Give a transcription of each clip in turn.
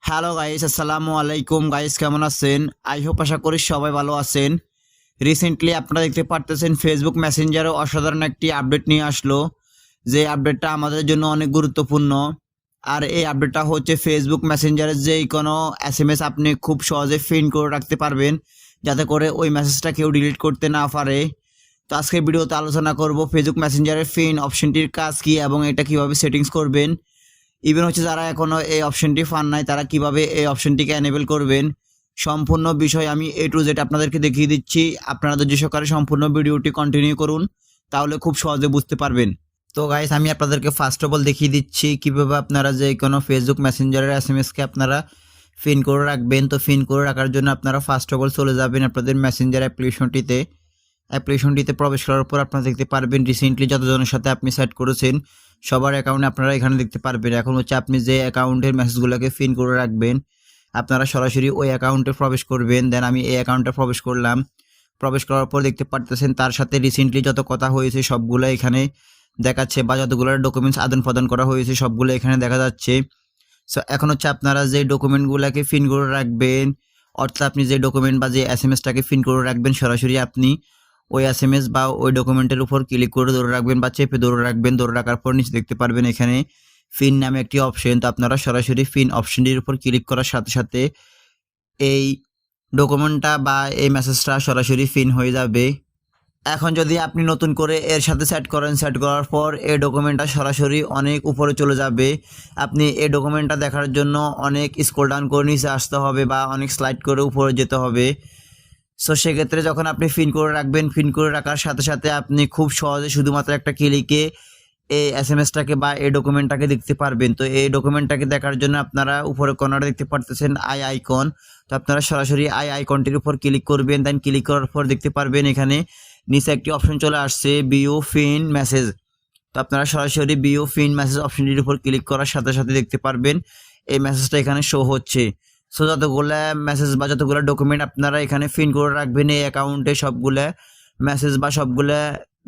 Hello guys, আসসালামু আলাইকুম guys, কেমন আছেন? আই হোপ আশা করি সবাই ভালো আছেন। রিসেন্টলি আপনারা দেখতে পারতেছেন ফেসবুক মেসেঞ্জারে অসাধারণ একটি আপডেট নিয়ে আসলো, যে আপডেটটা আমাদের জন্য অনেক গুরুত্বপূর্ণ। আর এই আপডেটটা হচ্ছে ফেসবুক মেসেঞ্জারের যে কোনো এসএমএস আপনি খুব সহজে পিন করে রাখতে পারবেন, যাতে করে ওই মেসেজটা কেউ ডিলিট করতে না পারে। তো আজকে ভিডিওতে আলোচনা করব ফেসবুক মেসেঞ্জারের পিন অপশনটির কাজ কি এবং এটা কিভাবে সেটিংস করবেন। ইভেন হচ্ছে যারা এখনও এই অপশনটি পান নাই তারা কিভাবে এই অপশনটিকে এনেবল করবেন, সম্পূর্ণ বিষয় আমি A to Z আপনাদেরকে দেখিয়ে দিচ্ছি। আপনারা ধৈর্য সহকারে সম্পূর্ণ ভিডিওটি কন্টিনিউ করুন, তাহলে খুব সহজে বুঝতে পারবেন। তো গাইস, আমি আপনাদেরকে ফার্স্ট অফ অল দেখিয়ে দিচ্ছি কিভাবে আপনারা যে কোনো ফেসবুক মেসেঞ্জারের এসএমএসকে আপনারা পিন করে রাখবেন। তো পিন করে রাখার জন্য আপনারা ফার্স্ট অফ অল চলে যাবেন আপনাদের মেসেঞ্জার অ্যাপ্লিকেশনটিতে প্রবেশ করার পর আপনারা দেখতে পারবেন রিসেন্টলি যতজনের সাথে আপনি সেট করেছেন সবার অ্যাকাউন্টে আপনারা এখানে দেখতে পারবেন। এখন হচ্ছে আপনি যে অ্যাকাউন্টের মেসেজগুলোকে পিন করে রাখবেন আপনারা সরাসরি ওই অ্যাকাউন্টে প্রবেশ করবেন। দেন আমি এই অ্যাকাউন্টে প্রবেশ করলাম। প্রবেশ করার পর দেখতে পারতেছেন তার সাথে রিসেন্টলি যত কথা হয়েছে সবগুলো এখানে দেখাচ্ছে, বা যতগুলো ডকুমেন্টস আদান প্রদান করা হয়েছে সবগুলো এখানে দেখা যাচ্ছে। সো এখন হচ্ছে আপনারা যে ডকুমেন্টগুলোকে পিন করে রাখবেন, অর্থাৎ আপনি যে ডকুমেন্ট বা যে এসএমএসটাকে পিন করে রাখবেন সরাসরি আপনি ওই এসএমএস বা ওই ডকুমেন্টের উপর ক্লিক করে ধরে রাখবেন বা চেপে ধরে রাখবেন। ধরে রাখার পর নিচে দেখতে পারবেন এখানে পিন নামে একটি অপশন। তো আপনারা সরাসরি পিন অপশনটির উপর ক্লিক করার সাথে সাথে এই ডকুমেন্টটা বা এই মেসেজটা সরাসরি পিন হয়ে যাবে। এখন যদি আপনি নতুন করে এর সাথে সেট করার পর এই ডকুমেন্টটা সরাসরি অনেক উপরে চলে যাবে। আপনি এই ডকুমেন্টটা দেখার জন্য অনেক স্ক্রল ডাউন করে নিচে আসতে হবে বা অনেক স্লাইড করে উপরে যেতে হবে। সো সেক্ষেত্রে যখন আপনি পিন করে রাখবেন, পিন করে রাখার সাথে সাথে আপনি খুব সহজে শুধুমাত্র একটা ক্লিকে এই এসএমএসটাকে বা এই ডকুমেন্টটাকে দেখতে পারবেন। তো এই ডকুমেন্টটাকে দেখার জন্য আপনারা উপরে কর্নারে দেখতে পারতেছেন আই আইকন। তো আপনারা সরাসরি আই আইকনটির উপর ক্লিক করবেন। দেন ক্লিক করার পর দেখতে পারবেন এখানে নিচে একটি অপশন চলে আসছে ভিউ পিন মেসেজ। তো আপনারা সরাসরি ভিউ পিন মেসেজ অপশনটির উপর ক্লিক করার সাথে সাথে দেখতে পারবেন এই মেসেজটা এখানে শো হচ্ছে। সো যতগুলো মেসেজ বা যতগুলো ডকুমেন্ট আপনারা এখানে পিন করে রাখবেন এই অ্যাকাউন্টে সবগুলো মেসেজ বা সবগুলো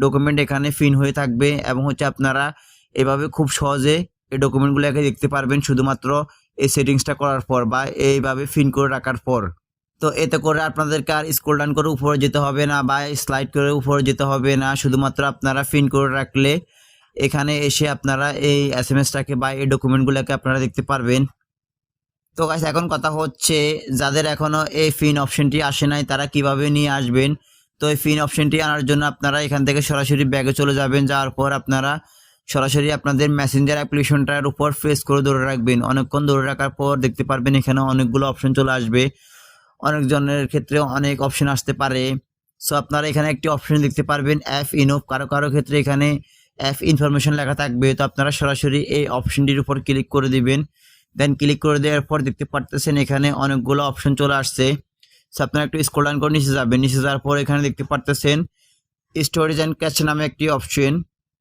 ডকুমেন্ট এখানে পিন হয়ে থাকবে, এবং হচ্ছে আপনারা এভাবে খুব সহজে এই ডকুমেন্টগুলোকে দেখতে পারবেন শুধুমাত্র এই সেটিংসটা করার পর বা এইভাবে পিন করে রাখার পর। তো এতে করে আপনাদেরকে আর স্ক্রল ডাউন করে উপরে যেতে হবে না বা স্লাইড করে উপরে যেতে হবে না, শুধুমাত্র আপনারা পিন করে রাখলে এখানে এসে আপনারা এই এসএমএসটাকে বা এই ডকুমেন্টগুলোকে আপনারা দেখতে পারবেন। তো গাইস, এখন কথা হচ্ছে যাদের এখনও এই পিন অপশনটি আসে নাই তারা কিভাবে নিয়ে আসবেন। তো এই পিন অপশনটি আনার জন্য আপনারা এখান থেকে সরাসরি ব্যাগে চলে যাবেন। যাওয়ার পর আপনারা সরাসরি আপনাদের মেসেঞ্জার অ্যাপ্লিকেশনটার উপর প্রেস করে ধরে রাখবেন। অনেকক্ষণ ধরে রাখার পর দেখতে পারবেন এখানে অনেকগুলো অপশন চলে আসবে। অনেকজনের ক্ষেত্রে অনেক অপশন আসতে পারে। সো আপনারা এখানে একটি অপশন দেখতে পারবেন অ্যাপ ইনফ, কারো ক্ষেত্রে এখানে অ্যাপ ইনফরমেশন লেখা থাকবে। তো আপনারা সরাসরি এই অপশনটির উপর ক্লিক করে দিবেন। দেন ক্লিক করে দেওয়ার পর দেখতে পারতেছেন এখানে অনেকগুলো অপশন চলে আসছে। সো আপনারা একটু স্ক্রল ডাউন করে নিচে যাবেন। নিচে যাওয়ার পর এখানে দেখতে পারতেছেন স্টোরেজ অ্যান্ড ক্যাচ নামে একটি অপশন।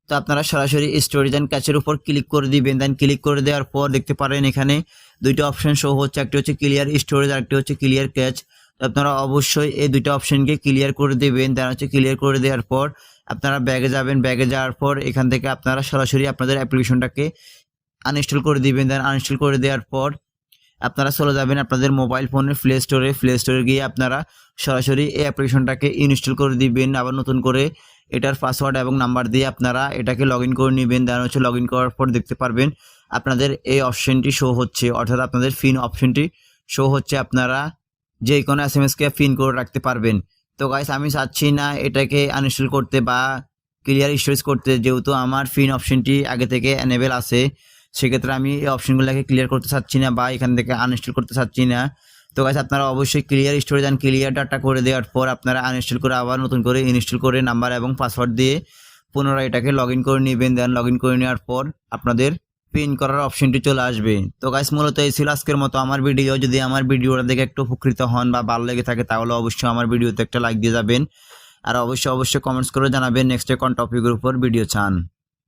তো আপনারা সরাসরি স্টোরেজ অ্যান্ড ক্যাচের উপর ক্লিক করে দিবেন। দেন ক্লিক করে দেওয়ার পর দেখতে পারেন এখানে দুইটা অপশন শো হচ্ছে, একটি হচ্ছে ক্লিয়ার স্টোরেজ আর একটি হচ্ছে ক্লিয়ার ক্যাচ। তো আপনারা অবশ্যই এই দুইটা অপশনকে ক্লিয়ার করে দেবেন। দেন হচ্ছে ক্লিয়ার করে দেওয়ার পর আপনারা ব্যাগে যাবেন। ব্যাগে যাওয়ার পর এখান থেকে আপনারা সরাসরি আপনাদের অ্যাপ্লিকেশনটাকে আনইনস্টল করে দিবেন। দেন আনইনস্টল করে দেওয়ার পর আপনারা চলে যাবেন আপনাদের মোবাইল ফোনের প্লে স্টোরে গিয়ে আপনারা সরাসরি এই অ্যাপ্লিকেশনটাকে ইনস্টল করে দিবেন। আবার নতুন করে এটার পাসওয়ার্ড এবং নাম্বার দিয়ে আপনারা এটাকে লগ ইন করে নেবেন। দেন হচ্ছে লগ ইন করার পর দেখতে পারবেন আপনাদের এই অপশনটি শো হচ্ছে, অর্থাৎ আপনাদের পিন অপশনটি শো হচ্ছে। আপনারা যে কোনো এসএমএসকে পিন করে রাখতে পারবেন। তো গাইস, আমি চাচ্ছি না এটাকে আনইনস্টল করতে বা ক্লিয়ার স্টোরেজ করতে, যেহেতু আমার পিন অপশনটি আগে থেকে এনেবেল আছে। সেক্ষেত্রে আমি এই অপশনগুলোকে ক্লিয়ার করতে চাচ্ছি না বা এখান থেকে আনইনস্টল করতে চাচ্ছি না। তো গাইস, আপনারা অবশ্যই clear storage and clear data করে দেওয়ার পর আপনারা আনইনস্টল করে আবার নতুন করে ইনস্টল করে নাম্বার এবং পাসওয়ার্ড দিয়ে পুনরায় এটাকে লগ ইন করে নেবেন। দেন লগ ইন করে নেওয়ার পর আপনাদের পিন করার অপশনটি চলে আসবে। তো গাইস, মূলত এই ছিল আজকের মতো আমার ভিডিও। যদি আমার ভিডিওটা দেখে একটু উপকৃত হন বা ভালো লেগে থাকে তাহলে অবশ্যই আমার ভিডিওতে একটা লাইক দিয়ে যাবেন। আর অবশ্যই কমেন্টস করে জানাবেন নেক্সট কোন টপিকের উপর ভিডিও চান।